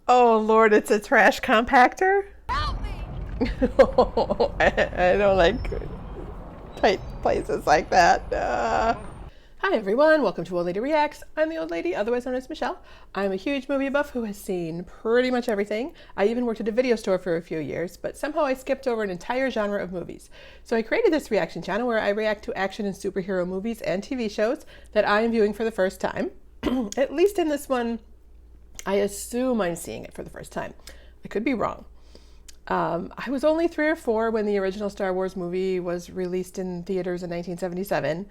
Oh Lord, it's a trash compactor? Help me! I don't like tight places like that. Hi everyone, welcome to Old Lady Reacts. I'm the old lady, otherwise known as Michelle. I'm a huge movie buff who has seen pretty much everything. I even worked at a video store for a few years, but somehow I skipped over an entire genre of movies. So I created this reaction channel where I react to action and superhero movies and TV shows that I am viewing for the first time. At least in this one, I assume I'm seeing it for the first time. I could be wrong. I was only 3 or 4 when the original Star Wars movie was released in theaters in 1977.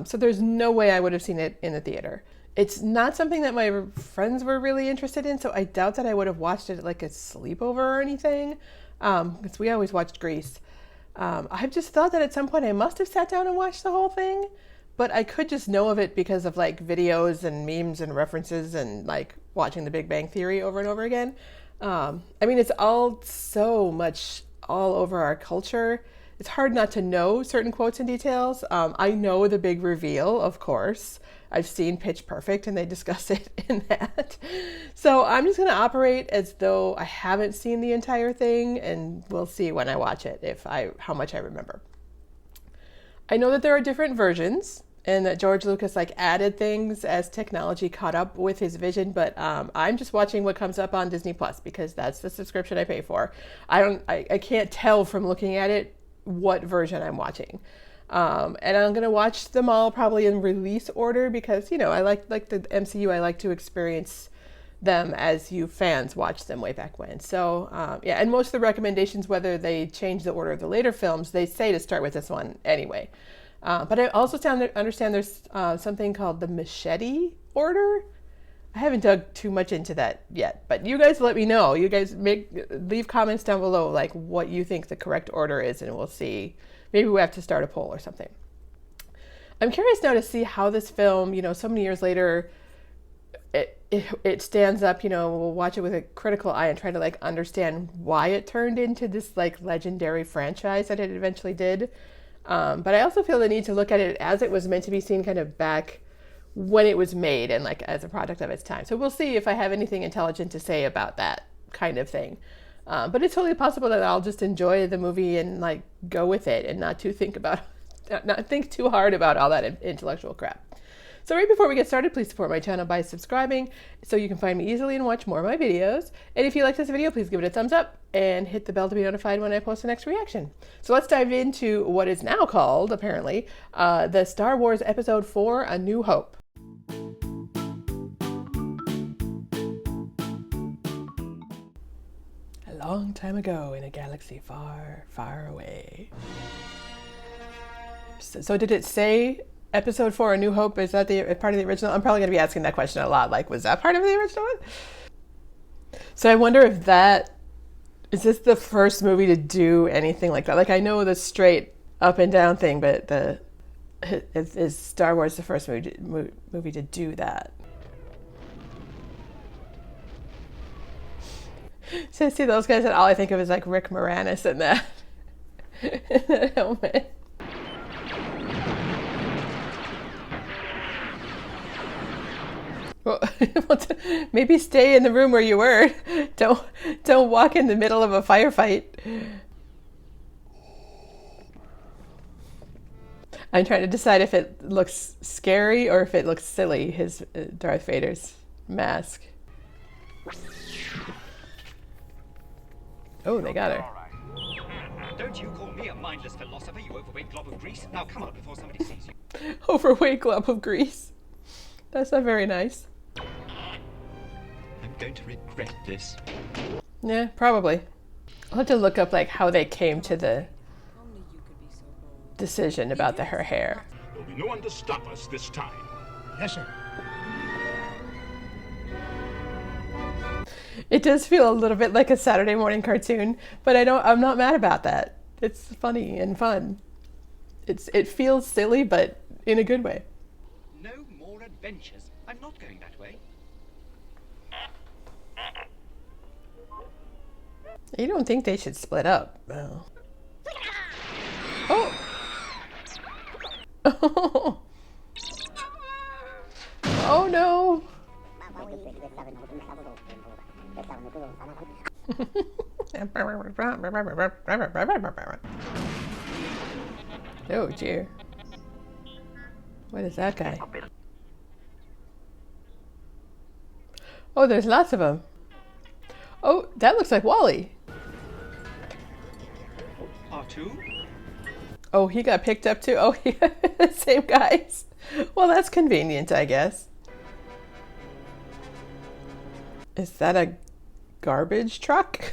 So there's no way I would have seen it in the theater. It's not something that my friends were really interested in, so I doubt that I would have watched it at like a sleepover or anything, because we always watched Grease. I've just thought that at some point I must have sat down and watched the whole thing, but I could just know of it because of like videos and memes and references and like watching The Big Bang Theory over and over again. I mean, it's all so much all over our culture. It's hard not to know certain quotes and details. I know the big reveal, of course. I've seen Pitch Perfect and they discuss it in that. So I'm just gonna operate as though I haven't seen the entire thing, and we'll see when I watch it how much I remember. I know that there are different versions and that George Lucas like added things as technology caught up with his vision, but I'm just watching what comes up on Disney Plus because that's the subscription I pay for. I can't tell from looking at it what version I'm watching. And I'm gonna watch them all probably in release order because, you know, I like the MCU, I like to experience them as you fans watched them way back when. So yeah, and most of the recommendations, whether they change the order of the later films, they say to start with this one anyway. But I also understand there's something called the machete order. I haven't dug too much into that yet, but you guys let me know. You guys leave comments down below like what you think the correct order is, and we'll see. Maybe we have to start a poll or something. I'm curious now to see how this film, you know, so many years later, it stands up. You know, we'll watch it with a critical eye and try to like understand why it turned into this like legendary franchise that it eventually did. But I also feel the need to look at it as it was meant to be seen, kind of back when it was made and like as a product of its time. So we'll see if I have anything intelligent to say about that kind of thing. But it's totally possible that I'll just enjoy the movie and like go with it and not think too hard about all that intellectual crap. So right before we get started, please support my channel by subscribing so you can find me easily and watch more of my videos. And if you like this video, please give it a thumbs up and hit the bell to be notified when I post the next reaction. So let's dive into what is now called, apparently, the Star Wars Episode 4, A New Hope. A long time ago in a galaxy far, far away. So did it say Episode 4, A New Hope? Is that the part of the original? I'm probably going to be asking that question a lot. Like, was that part of the original one? So I wonder if is this the first movie to do anything like that? Like, I know the straight up and down thing, but is Star Wars the first movie to do that? So I see those guys, and all I think of is like Rick Moranis in that, in that helmet. Well, maybe stay in the room where you were. Don't walk in the middle of a firefight. I'm trying to decide if it looks scary or if it looks silly, his Darth Vader's mask. Oh, they got her. Don't you call me a mindless philosopher, you overweight glob of grease. Now come on before somebody sees you. Overweight glob of grease. That's not very nice. I'm going to regret this. Yeah, probably. I'll have to look up like how they came to the decision about her hair. There'll be no one to stop us this time. Yes, sir. It does feel a little bit like a Saturday morning cartoon, but I'm not mad about that. It's funny and fun. It feels silly, but in a good way. No more adventures. I'm not going that way. You don't think they should split up? Oh. Oh. Oh no. Oh dear. What is that guy? Oh, there's lots of them. Oh, that looks like Wally. R2? Oh, he got picked up too. Oh, yeah, the same guys. Well, that's convenient, I guess. Is that a garbage truck?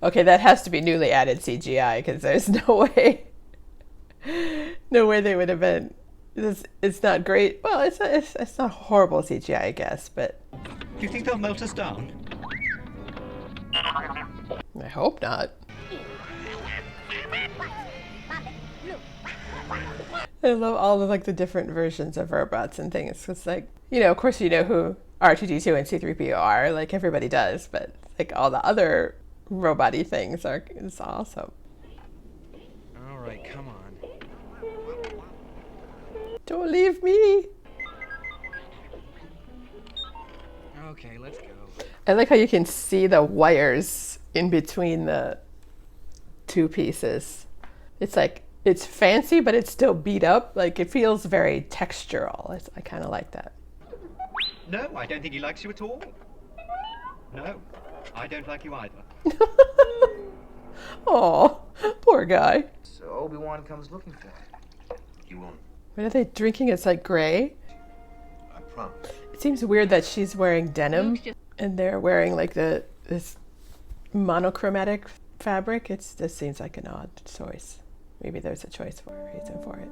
Okay, that has to be newly added CGI because there's no way, they would have been. It's not great. Well, it's not horrible CGI, I guess, but Do you think they'll melt us down? I hope not. I love all of like the different versions of robots and things. It's like, of course you know who R2-D2 and C-3PO are, like everybody does, but like all the other robot-y things is awesome. All right, come on. Don't leave me. Okay, let's go. I like how you can see the wires in between the two pieces. It's like, it's fancy, but it's still beat up. Like, it feels very textural. I kind of like that. No, I don't think he likes you at all. No, I don't like you either. Oh, poor guy. So Obi-Wan comes looking for him. He won't. What are they drinking? It's like gray. I promise. It seems weird that she's wearing denim and they're wearing like this monochromatic fabric. This seems like an odd choice. Maybe there's a reason for it.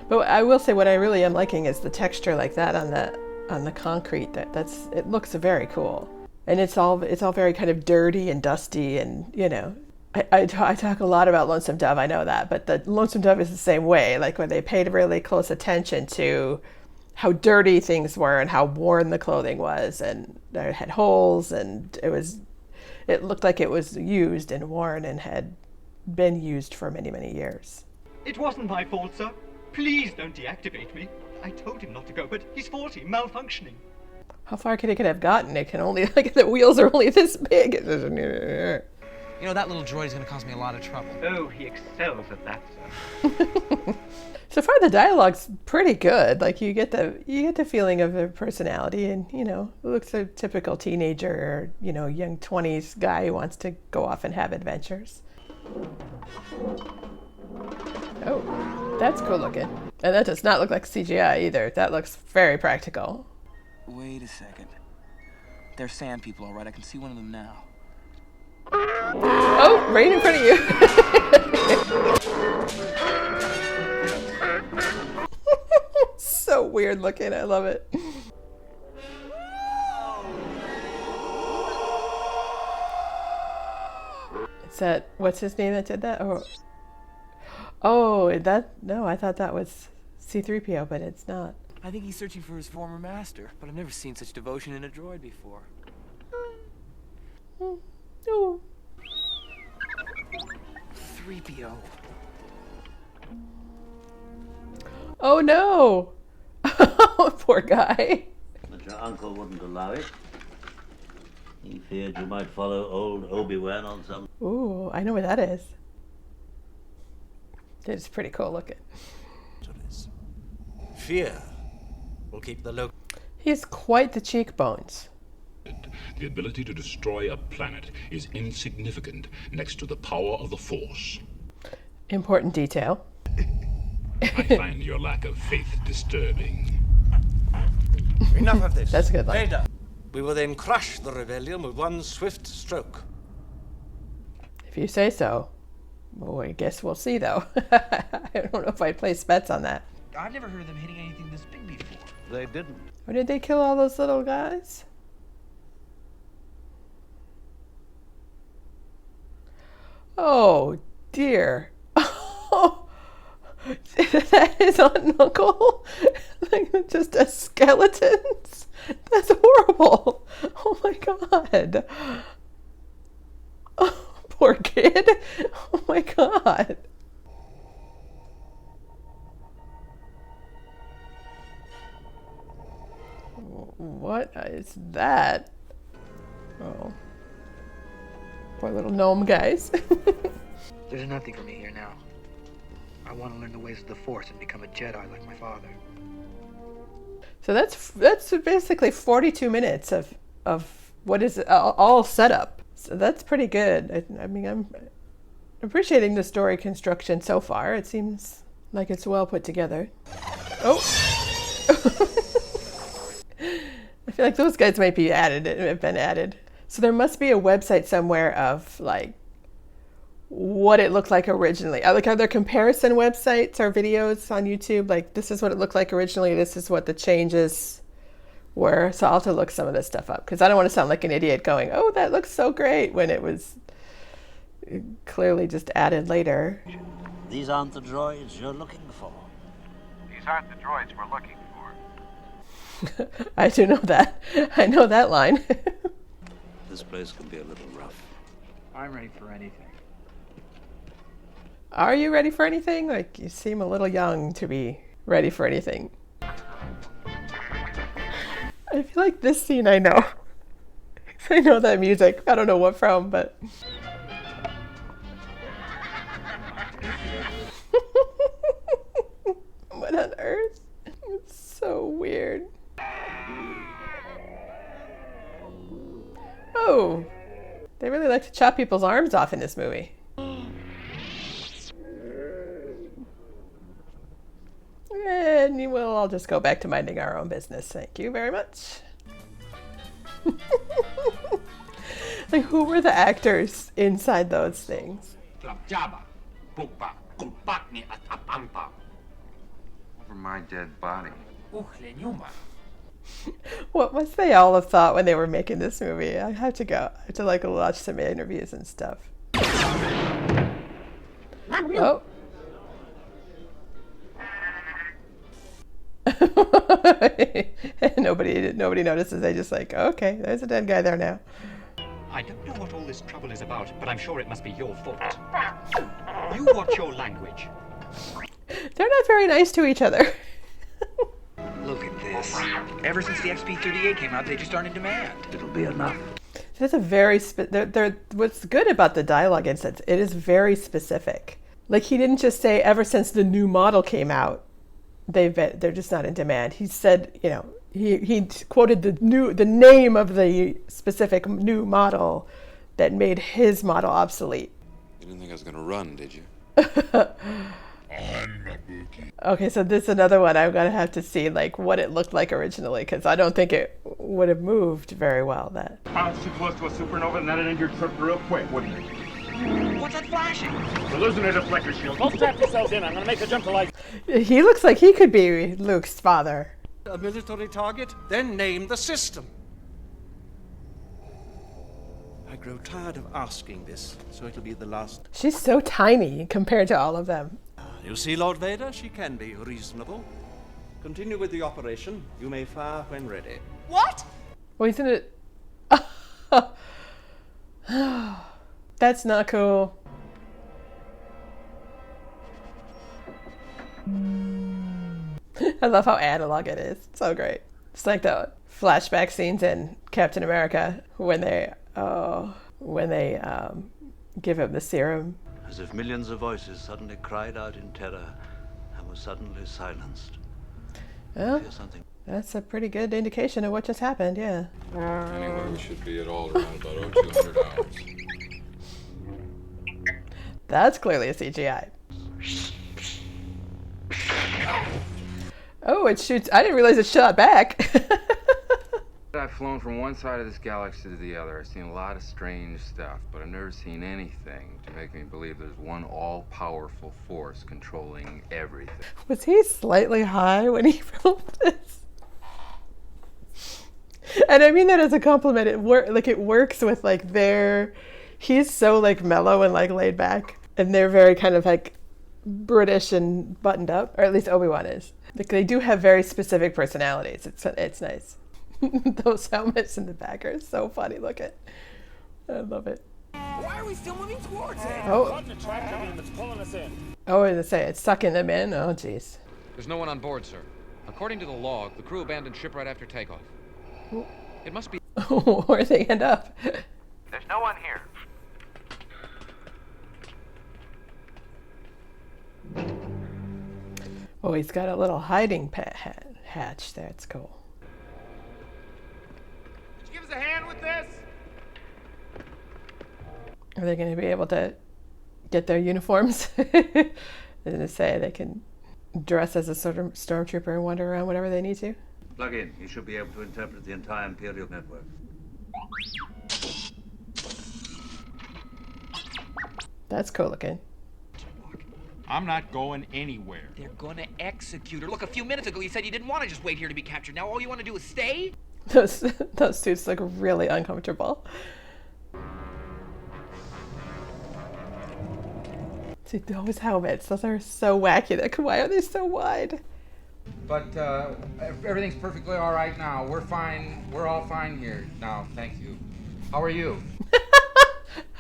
But I will say what I really am liking is the texture like that on the concrete. It looks very cool. And it's all very kind of dirty and dusty, and I talk a lot about Lonesome Dove, I know that, but the Lonesome Dove is the same way, like when they paid really close attention to how dirty things were and how worn the clothing was, and it had holes, and it looked like it was used and worn and had been used for many, many years. It wasn't my fault, sir. Please don't deactivate me. I told him not to go, but he's faulty, malfunctioning. How far could it have gotten? It can only, like, the wheels are only this big. You know, that little droid is going to cause me a lot of trouble. Oh, he excels at that, sir. So far, the dialogue's pretty good. Like, you get the feeling of their personality, and it looks a typical teenager or young 20s guy who wants to go off and have adventures. Oh, that's cool looking, and that does not look like CGI either. That looks very practical. Wait a second. They're sand people, all right. I can see one of them now. Oh, right in front of you. So weird looking. I love it. Is that, what's his name that did that? No, I thought that was C-3PO, but it's not. I think he's searching for his former master, but I've never seen such devotion in a droid before. Oh. 3PO. Oh no! Poor guy. But your uncle wouldn't allow it. He feared you might follow old Obi-Wan on some... Ooh, I know where that is. It's pretty cool looking. Fear will keep the local. He has quite the cheekbones. The ability to destroy a planet is insignificant next to the power of the Force. Important detail. I find your lack of faith disturbing. Enough of this. That's a good line. Vader. We will then crush the rebellion with one swift stroke. If you say so. Well, I guess we'll see, though. I don't know if I'd place bets on that. I've never heard of them hitting anything this big before. They didn't. Or did they kill all those little guys? Oh, dear. Oh, that is on Uncle? Like, just a skeletons? That's horrible. Oh, my God. Oh, poor kid. Oh, my God. What is that? Oh. Poor little gnome guys. There's nothing for me here now. I want to learn the ways of the Force and become a Jedi like my father. So that's basically 42 minutes of what is all set up. So that's pretty good. I mean, I'm appreciating the story construction so far. It seems like it's well put together. Oh. I feel like those guys might be added, have been added. So there must be a website somewhere of like what it looked like originally. Like, are there comparison websites or videos on YouTube? Like, this is what it looked like originally. This is what the changes were. So I'll have to look some of this stuff up because I don't want to sound like an idiot going, oh, that looks so great, when it was clearly just added later. These aren't the droids you're looking for. These aren't the droids we're looking for. I do know that. I know that line. This place can be a little rough. I'm ready for anything. Are you ready for anything? Like, you seem a little young to be ready for anything. I feel like this scene I know. I know that music. I don't know what from, but... What on earth? It's so weird. Oh, they really like to chop people's arms off in this movie. And we'll all just go back to minding our own business. Thank you very much. Like, who were the actors inside those things? Over my dead body. What must they all have thought when they were making this movie? I have to go. I have to like watch some interviews and stuff. Oh. Nobody notices. They just like, okay, there's a dead guy there now. I don't know what all this trouble is about, but I'm sure it must be your fault. You watch your language. They're not very nice to each other. Look at this. Ever since the XP-38 came out, they just aren't in demand. It'll be enough. That's a very what's good about the dialogue is that it is very specific. Like, he didn't just say ever since the new model came out, they're just not in demand. He said, you know, he quoted the name of the specific new model that made his model obsolete. You didn't think I was gonna run, did you? Okay, so this is another one I'm gonna have to see, like, what it looked like originally, because I don't think it would have moved very well. That Bounce too close to a supernova and that'd end your trip real quick, wouldn't it? What's that flashing? We're losing a deflector shield. Don't strap yourselves in. I'm gonna make a jump to light. he looks like he could be Luke's father. A military target? Then name the system. I grow tired of asking this, so it'll be the last. She's so tiny compared to all of them. You see, Lord Vader, she can be reasonable. Continue with the operation. You may fire when ready. What? Well, isn't it? That's not cool. I love how analog it is. So great. It's like the flashback scenes in Captain America when they give him the serum. As if millions of voices suddenly cried out in terror and were suddenly silenced. Well, Hear something? that's a pretty good indication of what just happened, yeah. Anyway, we should be at all around about 0200 hours. That's clearly a CGI. Oh, it shoots. I didn't realize it shot back. I've flown from one side of this galaxy to the other. I've seen a lot of strange stuff, but I've never seen anything to make me believe there's one all-powerful force controlling everything. Was he slightly high when he filmed this? And I mean that as a compliment. It works with like he's so like mellow and like laid back, and they're very kind of like British and buttoned up, or at least Obi-Wan is. Like, they do have very specific personalities. It's nice. Those helmets in the back are so funny looking. I love it. Why are we still moving towards it? Oh, The track coming and it's pulling us in. oh, as I say, it's sucking them in. Oh, jeez. There's no one on board, sir. According to the log, the crew abandoned ship right after takeoff. It must be. Where they end up. There's no one here. Oh, he's got a little hiding hatch there. It's cool. Could you give us a hand with this? Are they going to be able to get their uniforms? They're going to say they can dress as a sort of stormtrooper and wander around whenever they need to. Plug in. You should be able to interpret the entire Imperial network. That's cool looking. I'm not going anywhere. They're gonna execute her. Look, a few minutes ago you said you didn't want to just wait here to be captured. Now all you want to do is stay? Those suits look really uncomfortable. See, those helmets, those are so wacky. Why are they so wide? But everything's perfectly all right now. We're fine. We're all fine here now. Thank you. How are you?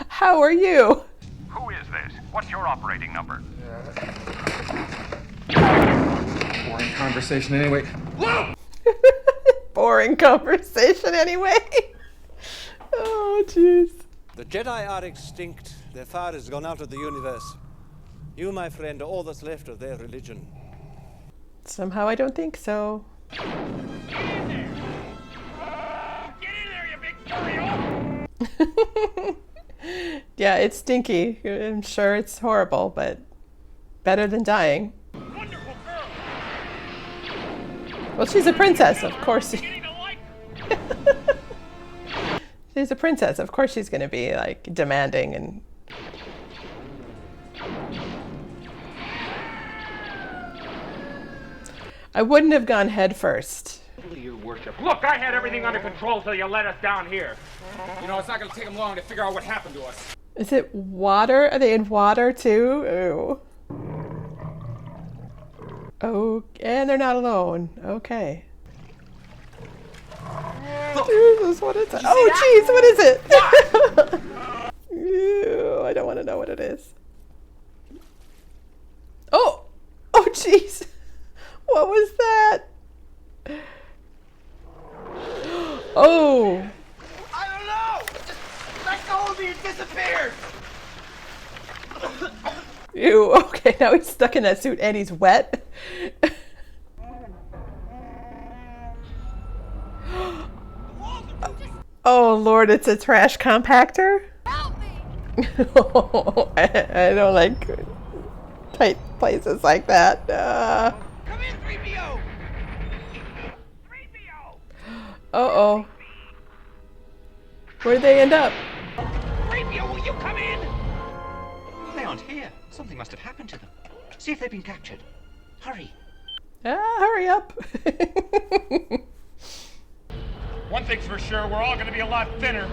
How are you? Who is this? What's your operating number? Boring conversation anyway. Whoa! Boring conversation anyway. Oh, jeez. The Jedi are extinct. Their fire has gone out of the universe. You, my friend, are all that's left of their religion. Somehow I don't think so. Get in there, you big furry. Yeah, it's stinky. I'm sure it's horrible, but better than dying. Wonderful girl. Well, she's a princess, of course. She's a princess. Of course she's going to be, like, demanding and... I wouldn't have gone head first. Your worship. Look, I had everything under control, so you let us down here. You know, it's not going to take them long to figure out what happened to us. Is it water? Are they in water too? Ooh. Oh, and they're not alone. Okay. Jesus, what is that? Oh, jeez, what is it? Ew, I don't want to know what it is. Oh, oh, jeez. What was that? Oh. I don't know. Just let go of me. It disappeared. Ew, okay, now he's stuck in that suit and he's wet. Oh Lord, it's a trash compactor? Help me. I don't like tight places like that. Come in, 3PO. 3PO. Uh-oh. Where'd they end up? 3PO, will you come in? They aren't here. Something must have happened to them. See if they've been captured. Hurry. Hurry up. One thing's for sure, we're all gonna be a lot thinner.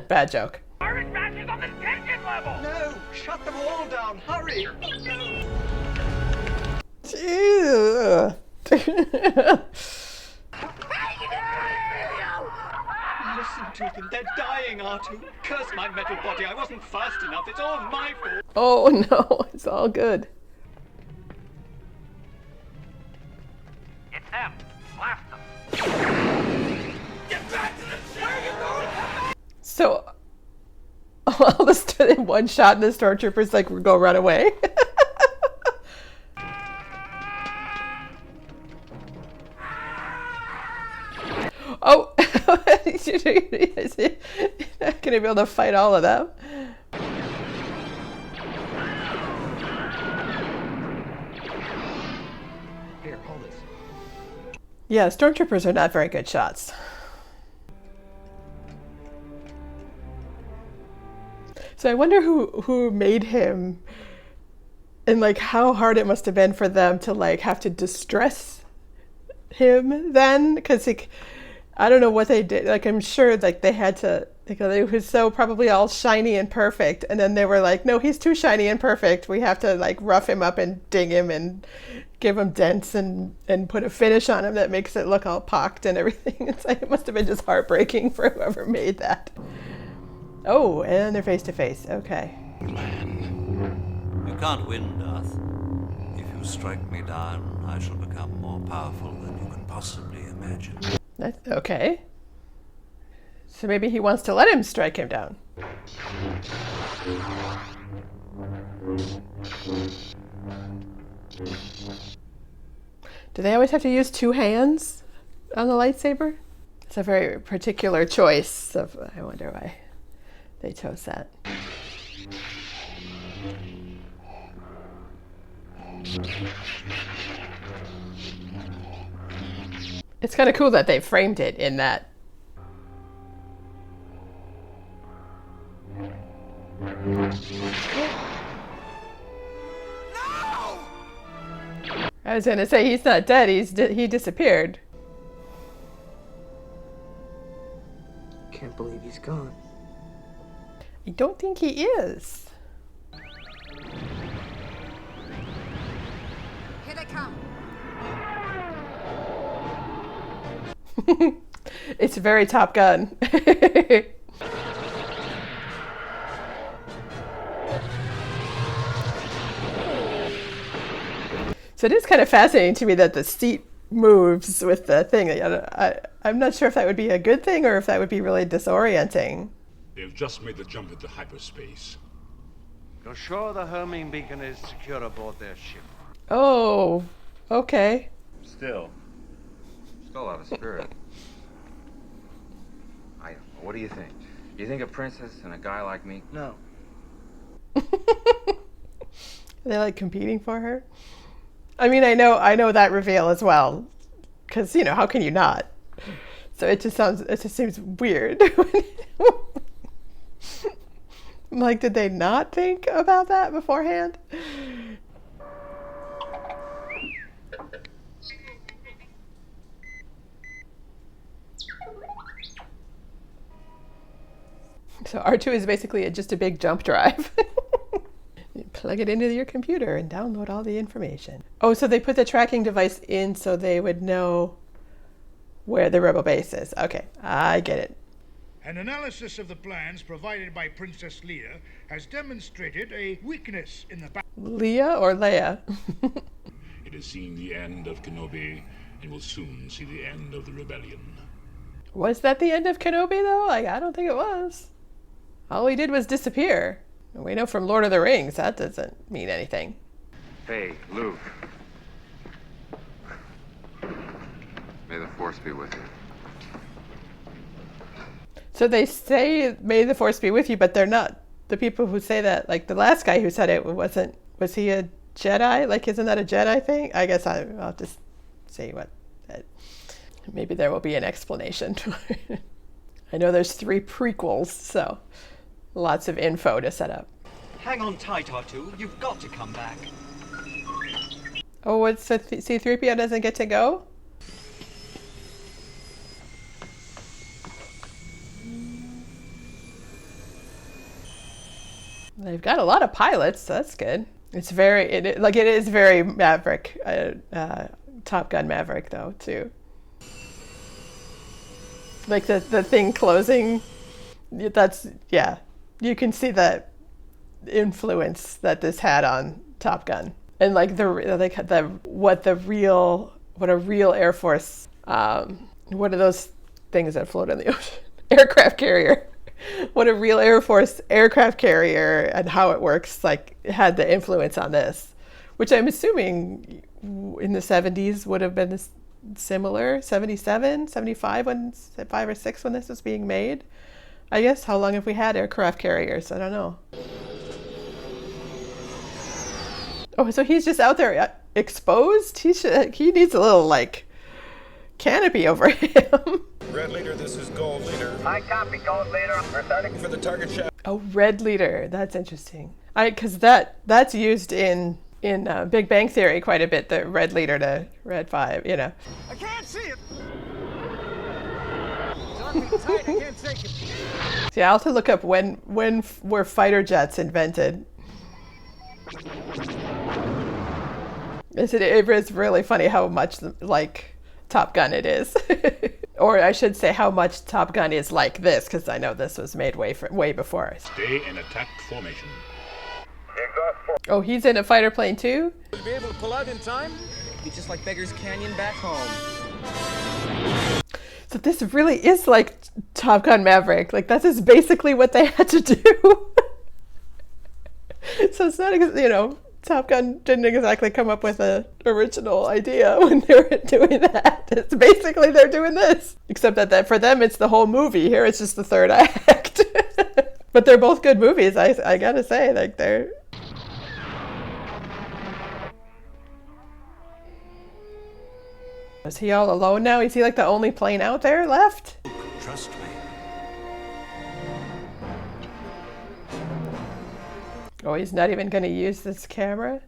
Bad joke. Iron matches on the tension level. No! Shut them all down. Hurry! Jeez. Listen to them. They're dying, R2. Curse my metal body. I wasn't fast enough. It's all my fault. Oh no, it's all good. It's them. Blast them. Get back to the ship. Where are you going? So, all the one shot and the stormtroopers like go run away. Oh, is he not gonna be able to fight all of them? Here, hold this. Yeah, stormtroopers are not very good shots. So I wonder who made him, and like how hard it must have been for them to like have to distress him then, because I don't know what they did. Like I'm sure like they had to, because it was so probably all shiny and perfect, and then they were like, no, he's too shiny and perfect. We have to like rough him up and ding him and give him dents and put a finish on him that makes it look all pocked and everything. It's like it must have been just heartbreaking for whoever made that. Oh, and they're face to face. Okay. You can't win, Darth. If you strike me down, I shall become more powerful than you can possibly imagine. That's okay. So maybe he wants to let him strike him down. Do they always have to use two hands on the lightsaber? It's a very particular choice. I wonder why they chose that. It's kind of cool that they framed it in that. I was gonna say he's not dead. He disappeared. Can't believe he's gone. I don't think he is. Here they come. It's very Top Gun. So it is kind of fascinating to me that the seat moves with the thing. I'm not sure if that would be a good thing or if that would be really disorienting. They've just made the jump into hyperspace. You're sure the homing beacon is secure aboard their ship? Oh, okay. Still out of spirit. I don't know. What do you think? Do you think a princess and a guy like me? No. Are they like competing for her? I mean, I know that reveal as well, because how can you not? So it just seems weird. I'm like, did they not think about that beforehand? So R2 is basically just a big jump drive. You plug it into your computer and download all the information. Oh, so they put the tracking device in so they would know where the rebel base is. Okay, I get it. An analysis of the plans provided by Princess Leia has demonstrated a weakness in the Leia or Leia? It has seen the end of Kenobi and will soon see the end of the rebellion. Was that the end of Kenobi, though? I don't think it was. All he did was disappear. We know from Lord of the Rings that doesn't mean anything. Hey, Luke. May the Force be with you. So they say, may the Force be with you, but they're not. The people who say that, like the last guy who said it wasn't, was he a Jedi? Like, isn't that a Jedi thing? I guess I'll just say what. Maybe there will be an explanation. I know there's 3 prequels, so lots of info to set up. Hang on tight, R2. You've got to come back. Oh, what's so C-3PO doesn't get to go? They've got a lot of pilots, so that's good. It's it is very Maverick, Top Gun Maverick though too. Like the thing closing, you can see the influence that this had on Top Gun, and like what a real Air Force, what are those things that float in the ocean? Aircraft carrier. What a real Air Force aircraft carrier and how it works, like, had the influence on this, which I'm assuming in the 70s would have been similar, 77, 75, 5 or 6 when this was being made. I guess, how long have we had aircraft carriers? I don't know. Oh, so he's just out there exposed? He needs a little, like, canopy over him. Red Leader, this is Gold Leader. I copy, Gold Leader. We're starting for the target shaft. Oh, Red Leader. That's interesting. Because that's used in Big Bang Theory quite a bit, the Red Leader to Red 5, I can't see it. It's tight, I can't take it. See, I'll have to look up when were fighter jets invented. It is really funny how much like Top Gun it is. Or I should say how much Top Gun is like this, because I know this was made way before. Stay in attack formation. Oh, he's in a fighter plane too? Will you be able to pull out in time? Be just like Beggar's Canyon back home. So this really is like Top Gun Maverick. Like this is basically what they had to do. So it's not, you know, Top Gun didn't exactly come up with an original idea when they were doing that. It's basically they're doing this. Except that for them, it's the whole movie. Here, it's just the third act. But they're both good movies, I gotta say. Like, they're... Is he all alone now? Is he like the only plane out there left? Trust me. Oh, he's not even going to use this camera?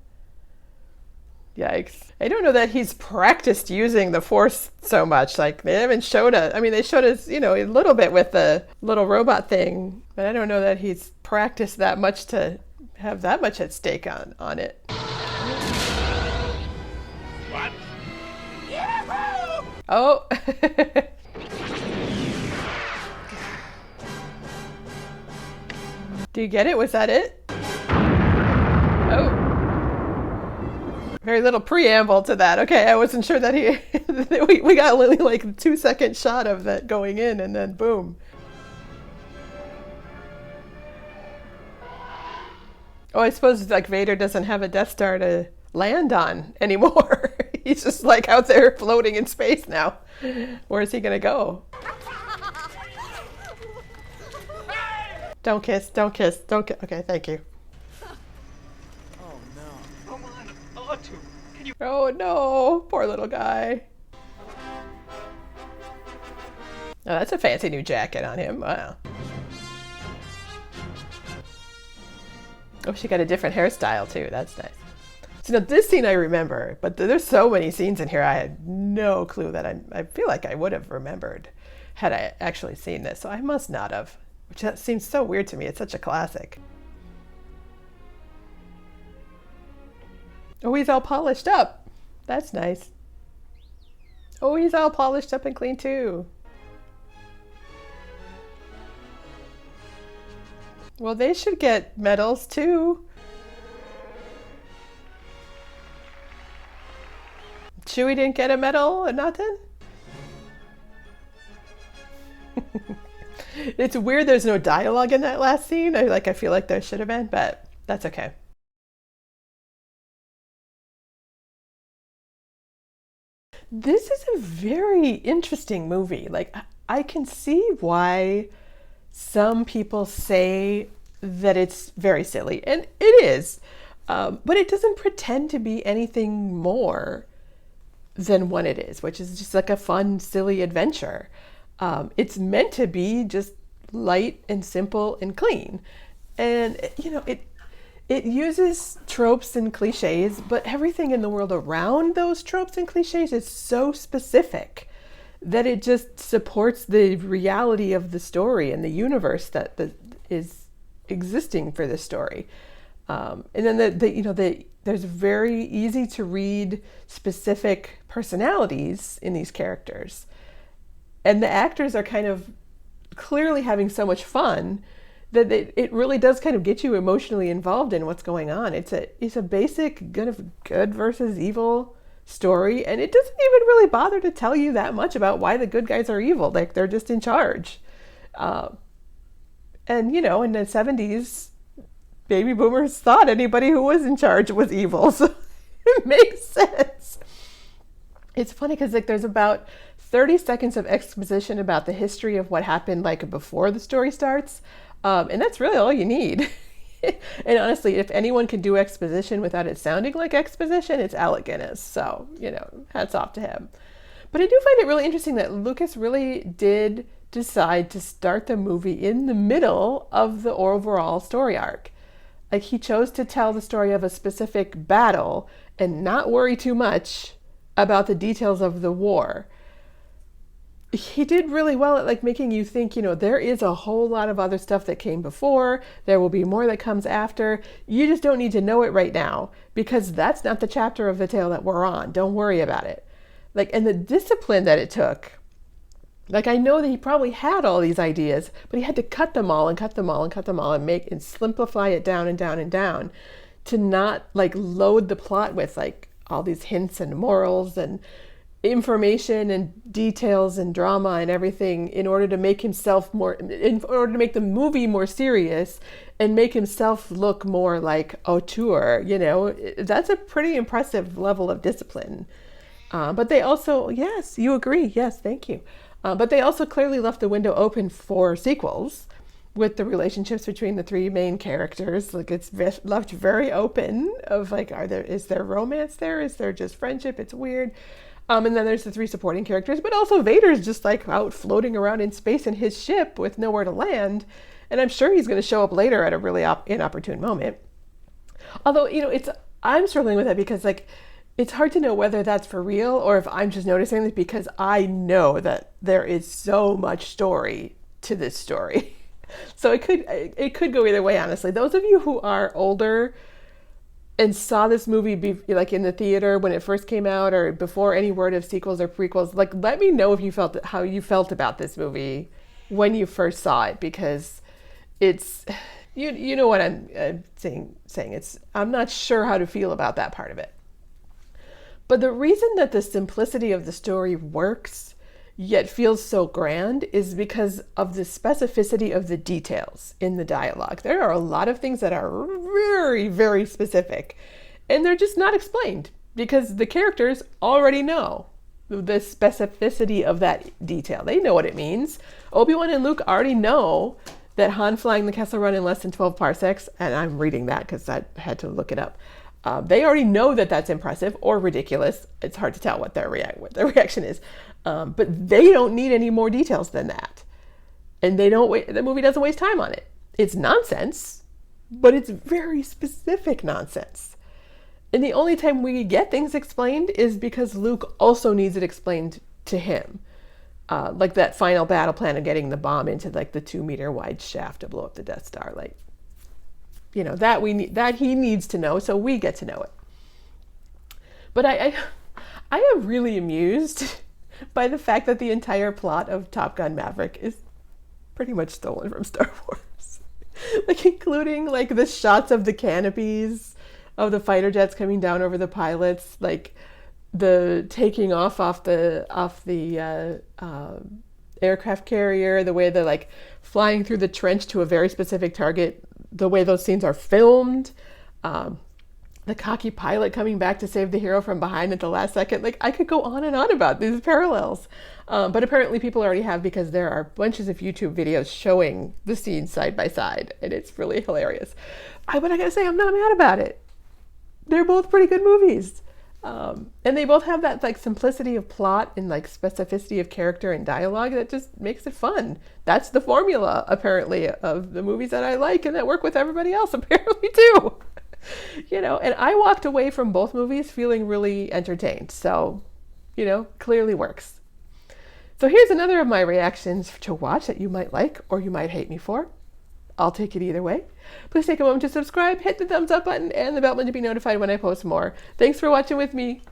Yikes. I don't know that he's practiced using the Force so much. Like, they haven't showed us, I mean, they showed us, you know, a little bit with the little robot thing, but I don't know that he's practiced that much to have that much at stake on it. What? Oh. Do you get it? Was that it? Oh. Very little preamble to that. Okay, I wasn't sure that he... we got only like a 2-second shot of that going in and then boom. Oh, I suppose like Vader doesn't have a Death Star to land on anymore. He's just like out there floating in space now. Where is he gonna go? Don't kiss, don't kiss, don't kiss. Okay, thank you. Oh no, poor little guy. Oh, that's a fancy new jacket on him. Wow. Oh, she got a different hairstyle too. That's nice. So now this scene I remember, but there's so many scenes in here I had no clue that I feel like I would have remembered had I actually seen this. So I must not have, which that seems so weird to me. It's such a classic. Oh, he's all polished up. That's nice. Oh, he's all polished up and clean too. Well, they should get medals too. Chewie didn't get a medal or nothing? It's weird there's no dialogue in that last scene. I feel like there should have been, but that's okay. This is a very interesting movie. Like, I can see why some people say that it's very silly, and it is, but it doesn't pretend to be anything more than what it is, which is just like a fun, silly adventure. It's meant to be just light and simple and clean. And, you know, it uses tropes and cliches, but everything in the world around those tropes and cliches is so specific that it just supports the reality of the story and the universe that is existing for the story. And then there's very easy to read specific personalities in these characters. And the actors are kind of clearly having so much fun that it really does kind of get you emotionally involved in what's going on. It's a basic good versus evil story, and it doesn't even really bother to tell you that much about why the good guys are evil. Like, they're just in charge. And, you know, in the 70s, baby boomers thought anybody who was in charge was evil, so it makes sense. It's funny because like there's about 30 seconds of exposition about the history of what happened like before the story starts. And that's really all you need. And honestly, if anyone can do exposition without it sounding like exposition, it's Alec Guinness. So, you know, hats off to him. But I do find it really interesting that Lucas really did decide to start the movie in the middle of the overall story arc. Like, he chose to tell the story of a specific battle and not worry too much about the details of the war. He did really well at like making you think, you know, there is a whole lot of other stuff that came before. There will be more that comes after. You just don't need to know it right now because that's not the chapter of the tale that we're on. Don't worry about it. Like, and the discipline that it took. Like, I know that he probably had all these ideas, but he had to cut them all and cut them all and cut them all and make and simplify it down and down and down to not like load the plot with like all these hints and morals and information and details and drama and everything in order to make himself more, in order to make the movie more serious and make himself look more like auteur, you know, that's a pretty impressive level of discipline. But they also, yes, you agree. Yes, thank you. But they also clearly left the window open for sequels with the relationships between the three main characters. Like, it's left very open of like, is there romance there? Is there just friendship? It's weird. And then there's the three supporting characters, but also Vader's just like out floating around in space in his ship with nowhere to land. And I'm sure he's going to show up later at a really inopportune moment. Although, you know, I'm struggling with that because like, it's hard to know whether that's for real or if I'm just noticing this because I know that there is so much story to this story. So it could go either way, honestly. Those of you who are older and saw this movie like in the theater when it first came out or before any word of sequels or prequels, like let me know if you felt how you felt about this movie when you first saw it, because it's you know what I'm saying. I'm not sure how to feel about that part of it. But the reason that the simplicity of the story works yet feels so grand is because of the specificity of the details in the dialogue. There are a lot of things that are very, very specific, and they're just not explained because the characters already know the specificity of that detail. They know what it means. Obi-Wan and Luke already know that Han flying the Kessel Run in less than 12 parsecs, and I'm reading that because I had to look it up. They already know that that's impressive or ridiculous. It's hard to tell what their reaction is. But they don't need any more details than that. And the movie doesn't waste time on it. It's nonsense, but it's very specific nonsense. And the only time we get things explained is because Luke also needs it explained to him. Like that final battle plan of getting the bomb into like the 2-meter wide shaft to blow up the Death Star. Like, you know, that he needs to know, so we get to know it. But I am really amused by the fact that the entire plot of Top Gun Maverick is pretty much stolen from Star Wars. Like, including like the shots of the canopies of the fighter jets coming down over the pilots, like the taking off the aircraft carrier, the way they're like flying through the trench to a very specific target, the way those scenes are filmed, the cocky pilot coming back to save the hero from behind at the last second. Like, I could go on and on about these parallels. But apparently people already have, because there are bunches of YouTube videos showing the scenes side by side, and it's really hilarious. But I gotta say, I'm not mad about it. They're both pretty good movies. And they both have that like simplicity of plot and like specificity of character and dialogue that just makes it fun. That's the formula, apparently, of the movies that I like and that work with everybody else, apparently, too. You know, and I walked away from both movies feeling really entertained. So, you know, clearly works. So here's another of my reactions to watch that you might like or you might hate me for. I'll take it either way. Please take a moment to subscribe, hit the thumbs up button, and the bell button to be notified when I post more. Thanks for watching with me.